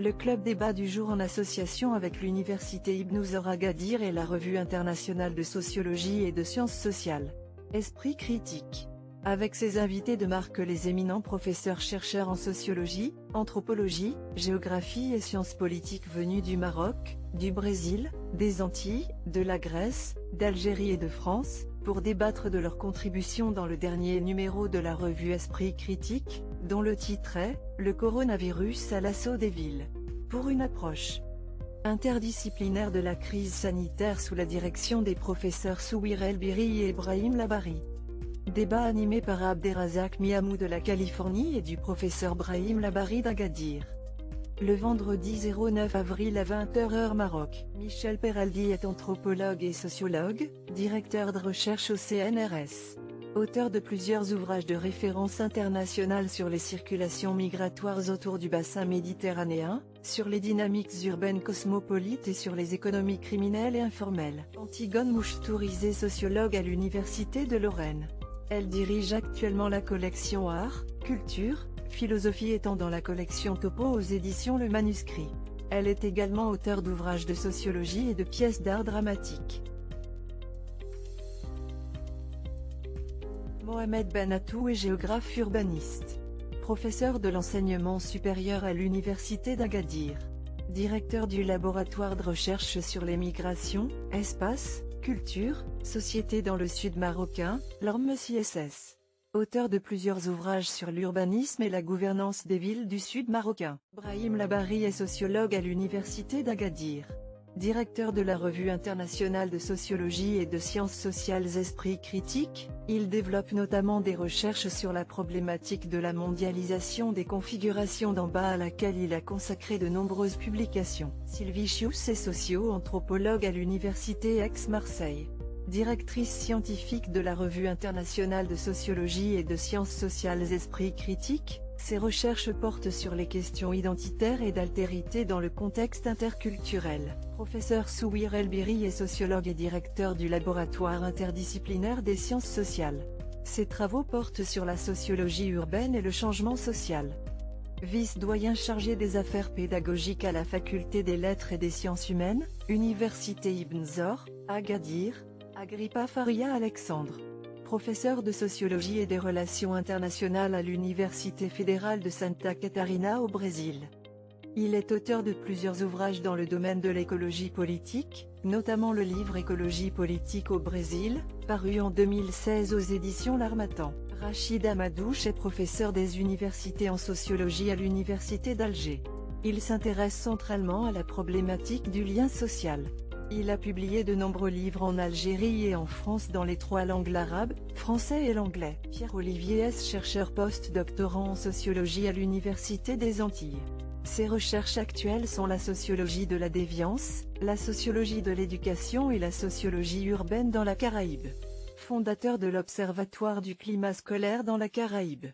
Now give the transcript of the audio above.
Le club débat du jour en association avec l'Université Ibn Zor Agadir et la Revue internationale de sociologie et de sciences sociales. Esprit critique. Avec ses invités de marque les éminents professeurs-chercheurs en sociologie, anthropologie, géographie et sciences politiques venus du Maroc, du Brésil, des Antilles, de la Grèce, d'Algérie et de France, pour débattre de leurs contributions dans le dernier numéro de la revue Esprit critique, dont le titre est « Le coronavirus à l'assaut des villes ». Pour une approche interdisciplinaire de la crise sanitaire sous la direction des professeurs Souhir El-Biri et Ibrahim Labari. Débat animé par Abderrazak Miamou de la Californie et du professeur Brahim Labari d'Agadir. Le vendredi 09 avril à 20h heure Maroc. Michel Peraldi est anthropologue et sociologue, directeur de recherche au CNRS. Auteur de plusieurs ouvrages de référence internationale sur les circulations migratoires autour du bassin méditerranéen, sur les dynamiques urbaines cosmopolites et sur les économies criminelles et informelles. Antigone Mouchtourizé, sociologue à l'Université de Lorraine. Elle dirige actuellement la collection Art, Culture, Philosophie étant dans la collection Topo aux éditions Le Manuscrit. Elle est également auteure d'ouvrages de sociologie et de pièces d'art dramatique. Mohamed Benatou est géographe urbaniste. Professeur de l'enseignement supérieur à l'Université d'Agadir. Directeur du laboratoire de recherche sur les migrations, espace, culture, société dans le sud marocain, l'ORM-CSS. Auteur de plusieurs ouvrages sur l'urbanisme et la gouvernance des villes du sud marocain. Brahim Labari est sociologue à l'Université d'Agadir. Directeur de la Revue internationale de sociologie et de sciences sociales Esprit critique, il développe notamment des recherches sur la problématique de la mondialisation des configurations d'en bas à laquelle il a consacré de nombreuses publications. Sylvie Chious est socio-anthropologue à l'Université Aix-Marseille. Directrice scientifique de la Revue internationale de sociologie et de sciences sociales Esprit critique, ses recherches portent sur les questions identitaires et d'altérité dans le contexte interculturel. Professeur Souhir El-Biri est sociologue et directeur du laboratoire interdisciplinaire des sciences sociales. Ses travaux portent sur la sociologie urbaine et le changement social. Vice-doyen chargé des affaires pédagogiques à la Faculté des lettres et des sciences humaines, Université Ibn Zor, Agadir, Agrippa Faria Alexandre. Professeur de sociologie et des relations internationales à l'Université fédérale de Santa Catarina au Brésil. Il est auteur de plusieurs ouvrages dans le domaine de l'écologie politique, notamment le livre Écologie politique au Brésil, paru en 2016 aux éditions L'Harmattan. Rachid Amadouche est professeur des universités en sociologie à l'Université d'Alger. Il s'intéresse centralement à la problématique du lien social. Il a publié de nombreux livres en Algérie et en France dans les trois langues l'arabe, français et l'anglais. Pierre-Olivier S. chercheur post-doctorant en sociologie à l'Université des Antilles. Ses recherches actuelles sont la sociologie de la déviance, la sociologie de l'éducation et la sociologie urbaine dans la Caraïbe. Fondateur de l'Observatoire du climat scolaire dans la Caraïbe.